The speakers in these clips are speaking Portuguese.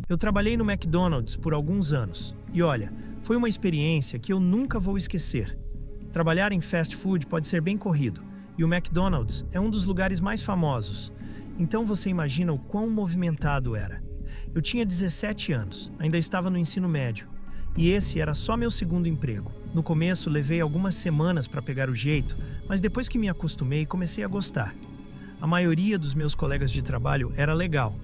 Eu trabalhei no McDonald's por alguns anos e olha, foi uma experiência que eu nunca vou esquecer. Trabalhar em fast food pode ser bem corrido e o McDonald's é um dos lugares mais famosos. Então você imagina o quão movimentado era. Eu tinha 17 anos, ainda estava no ensino médio e esse era só meu segundo emprego. No começo levei algumas semanas para pegar o jeito, mas depois que me acostumei comecei a gostar. A maioria dos meus colegas de trabalho era legal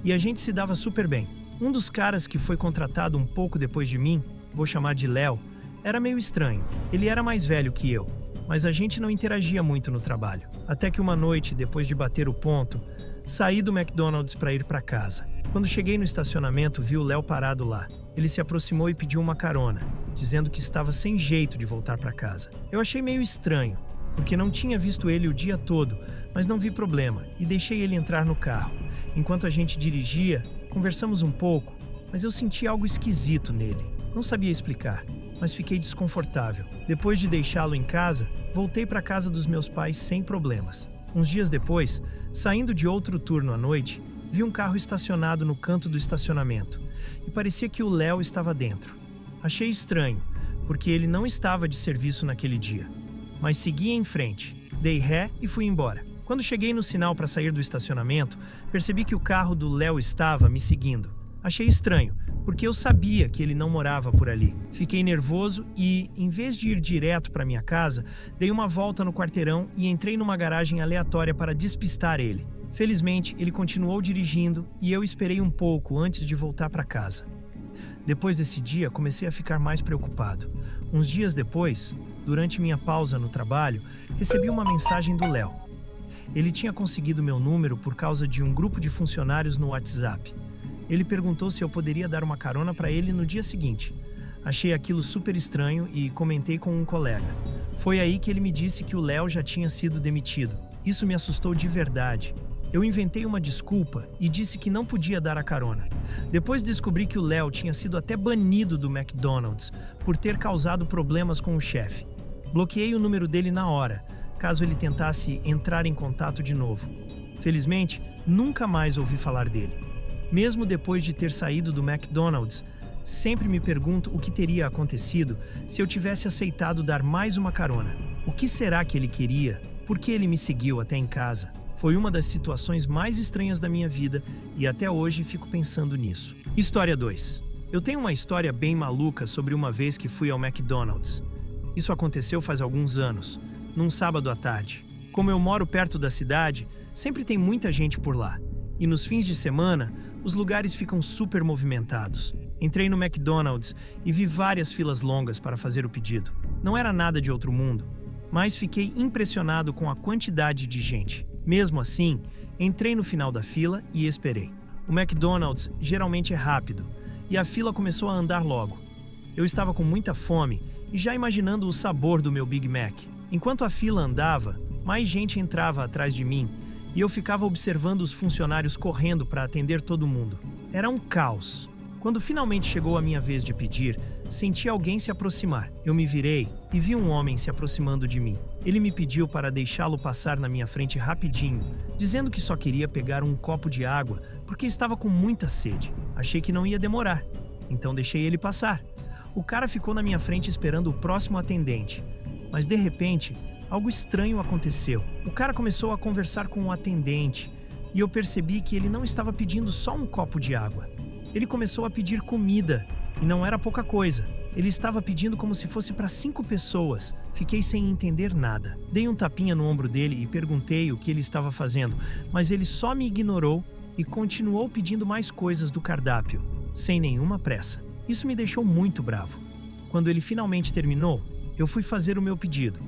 e a gente se dava super bem. Um dos caras que foi contratado um pouco depois de mim, vou chamar de Léo, era meio estranho. Ele era mais velho que eu, mas a gente não interagia muito no trabalho. Até que uma noite, depois de bater o ponto, saí do McDonald's para ir para casa. Quando cheguei no estacionamento, vi o Léo parado lá. Ele se aproximou e pediu uma carona, dizendo que estava sem jeito de voltar para casa. Eu achei meio estranho, porque não tinha visto ele o dia todo, mas não vi problema e deixei ele entrar no carro. Enquanto a gente dirigia, conversamos um pouco, mas eu senti algo esquisito nele. Não sabia explicar, mas fiquei desconfortável. Depois de deixá-lo em casa, voltei para a casa dos meus pais sem problemas. Uns dias depois, saindo de outro turno à noite, vi um carro estacionado no canto do estacionamento e parecia que o Léo estava dentro. Achei estranho, porque ele não estava de serviço naquele dia, mas segui em frente, dei ré e fui embora. Quando cheguei no sinal para sair do estacionamento, percebi que o carro do Léo estava me seguindo. Achei estranho, porque eu sabia que ele não morava por ali. Fiquei nervoso e, em vez de ir direto para minha casa, dei uma volta no quarteirão e entrei numa garagem aleatória para despistar ele. Felizmente, ele continuou dirigindo e eu esperei um pouco antes de voltar para casa. Depois desse dia, comecei a ficar mais preocupado. Uns dias depois, durante minha pausa no trabalho, recebi uma mensagem do Léo. Ele tinha conseguido meu número por causa de um grupo de funcionários no WhatsApp. Ele perguntou se eu poderia dar uma carona para ele no dia seguinte. Achei aquilo super estranho e comentei com um colega. Foi aí que ele me disse que o Léo já tinha sido demitido. Isso me assustou de verdade. Eu inventei uma desculpa e disse que não podia dar a carona. Depois descobri que o Léo tinha sido até banido do McDonald's por ter causado problemas com o chefe. Bloqueei o número dele na hora, caso ele tentasse entrar em contato de novo. Felizmente, nunca mais ouvi falar dele. Mesmo depois de ter saído do McDonald's, sempre me pergunto o que teria acontecido se eu tivesse aceitado dar mais uma carona. O que será que ele queria? Por que ele me seguiu até em casa? Foi uma das situações mais estranhas da minha vida e até hoje fico pensando nisso. História 2. Eu tenho uma história bem maluca sobre uma vez que fui ao McDonald's. Isso aconteceu faz alguns anos, num sábado à tarde. Como eu moro perto da cidade, sempre tem muita gente por lá. E nos fins de semana, os lugares ficam super movimentados. Entrei no McDonald's e vi várias filas longas para fazer o pedido. Não era nada de outro mundo, mas fiquei impressionado com a quantidade de gente. Mesmo assim, entrei no final da fila e esperei. O McDonald's geralmente é rápido, e a fila começou a andar logo. Eu estava com muita fome e já imaginando o sabor do meu Big Mac. Enquanto a fila andava, mais gente entrava atrás de mim e eu ficava observando os funcionários correndo para atender todo mundo. Era um caos. Quando finalmente chegou a minha vez de pedir, senti alguém se aproximar. Eu me virei e vi um homem se aproximando de mim. Ele me pediu para deixá-lo passar na minha frente rapidinho, dizendo que só queria pegar um copo de água porque estava com muita sede. Achei que não ia demorar, então deixei ele passar. O cara ficou na minha frente esperando o próximo atendente, mas de repente, algo estranho aconteceu. O cara começou a conversar com o atendente e eu percebi que ele não estava pedindo só um copo de água. Ele começou a pedir comida e não era pouca coisa. Ele estava pedindo como se fosse para 5 pessoas. Fiquei sem entender nada. Dei um tapinha no ombro dele e perguntei o que ele estava fazendo, mas ele só me ignorou e continuou pedindo mais coisas do cardápio, sem nenhuma pressa. Isso me deixou muito bravo. Quando ele finalmente terminou, eu fui fazer o meu pedido.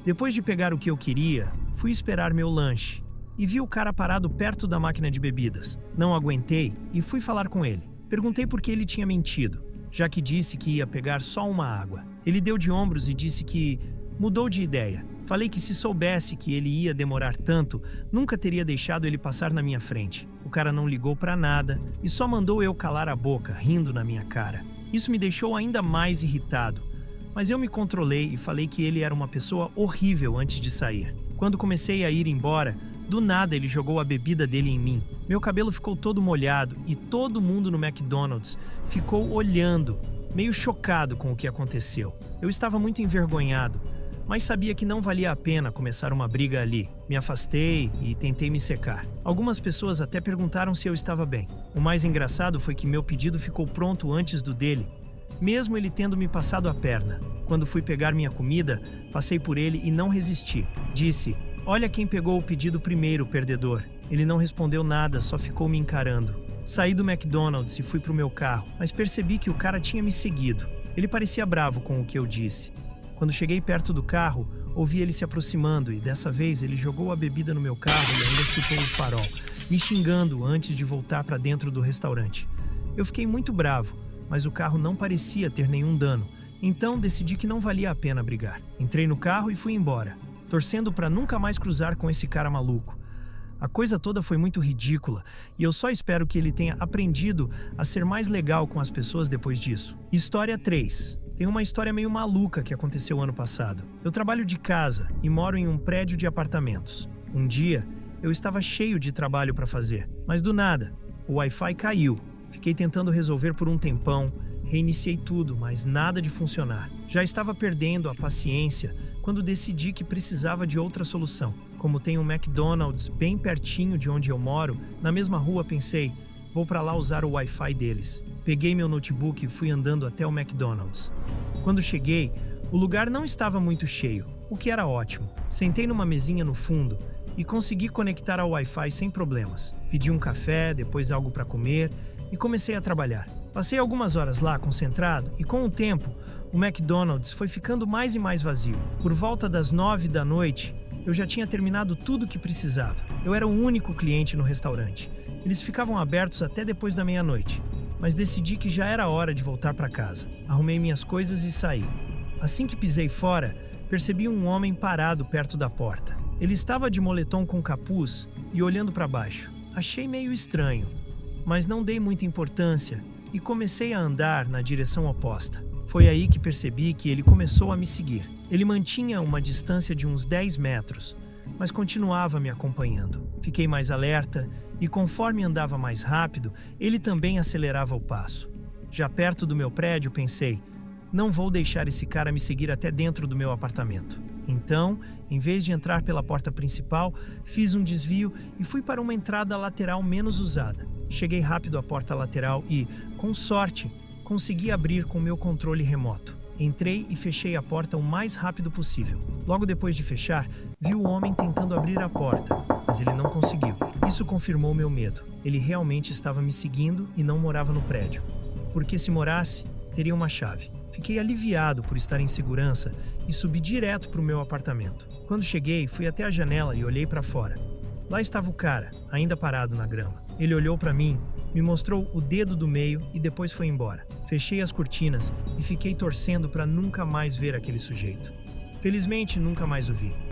Depois de pegar o que eu queria, fui esperar meu lanche e vi o cara parado perto da máquina de bebidas. Não aguentei e fui falar com ele. Perguntei por que ele tinha mentido, já que disse que ia pegar só uma água. Ele deu de ombros e disse que mudou de ideia. Falei que se soubesse que ele ia demorar tanto, nunca teria deixado ele passar na minha frente. O cara não ligou pra nada e só mandou eu calar a boca, rindo na minha cara. Isso me deixou ainda mais irritado, mas eu me controlei e falei que ele era uma pessoa horrível antes de sair. Quando comecei a ir embora, Do nada, ele jogou a bebida dele em mim. Meu cabelo ficou todo molhado e todo mundo no McDonald's ficou olhando, meio chocado com o que aconteceu. Eu estava muito envergonhado, mas sabia que não valia a pena começar uma briga ali. Me afastei e tentei me secar. Algumas pessoas até perguntaram se eu estava bem. O mais engraçado foi que meu pedido ficou pronto antes do dele, mesmo ele tendo me passado a perna. Quando fui pegar minha comida, passei por ele e não resisti. Disse: "Olha quem pegou o pedido primeiro, perdedor." Ele não respondeu nada, só ficou me encarando. Saí do McDonald's e fui pro meu carro, mas percebi que o cara tinha me seguido. Ele parecia bravo com o que eu disse. Quando cheguei perto do carro, ouvi ele se aproximando e dessa vez ele jogou a bebida no meu carro e ainda chutou o farol, me xingando antes de voltar para dentro do restaurante. Eu fiquei muito bravo, mas o carro não parecia ter nenhum dano, então decidi que não valia a pena brigar. Entrei no carro e fui embora, torcendo para nunca mais cruzar com esse cara maluco. A coisa toda foi muito ridícula e eu só espero que ele tenha aprendido a ser mais legal com as pessoas depois disso. História 3. Tem uma história meio maluca que aconteceu ano passado. Eu trabalho de casa e moro em um prédio de apartamentos. Um dia, eu estava cheio de trabalho para fazer, mas do nada, o Wi-Fi caiu. Fiquei tentando resolver por um tempão, reiniciei tudo, mas nada de funcionar. Já estava perdendo a paciência quando decidi que precisava de outra solução. Como tem um McDonald's bem pertinho de onde eu moro, na mesma rua, pensei, vou para lá usar o Wi-Fi deles. Peguei meu notebook e fui andando até o McDonald's. Quando cheguei, o lugar não estava muito cheio, o que era ótimo. Sentei numa mesinha no fundo e consegui conectar ao Wi-Fi sem problemas. Pedi um café, depois algo para comer e comecei a trabalhar. Passei algumas horas lá concentrado e com o tempo, o McDonald's foi ficando mais e mais vazio. Por volta das 9 da noite, eu já tinha terminado tudo o que precisava. Eu era o único cliente no restaurante. Eles ficavam abertos até depois da meia-noite, mas decidi que já era hora de voltar para casa. Arrumei minhas coisas e saí. Assim que pisei fora, percebi um homem parado perto da porta. Ele estava de moletom com capuz e olhando para baixo. Achei meio estranho, mas não dei muita importância e comecei a andar na direção oposta. Foi aí que percebi que ele começou a me seguir. Ele mantinha uma distância de uns 10 metros, mas continuava me acompanhando. Fiquei mais alerta e conforme andava mais rápido, ele também acelerava o passo. Já perto do meu prédio, pensei, não vou deixar esse cara me seguir até dentro do meu apartamento. Então, em vez de entrar pela porta principal, fiz um desvio e fui para uma entrada lateral menos usada. Cheguei rápido à porta lateral e, com sorte, consegui abrir com meu controle remoto. Entrei e fechei a porta o mais rápido possível. Logo depois de fechar, vi o homem tentando abrir a porta, mas ele não conseguiu. Isso confirmou meu medo. Ele realmente estava me seguindo e não morava no prédio. Porque se morasse, teria uma chave. Fiquei aliviado por estar em segurança e subi direto para o meu apartamento. Quando cheguei, fui até a janela e olhei para fora. Lá estava o cara, ainda parado na grama. Ele olhou para mim, me mostrou o dedo do meio e depois foi embora. Fechei as cortinas e fiquei torcendo para nunca mais ver aquele sujeito. Felizmente, nunca mais o vi.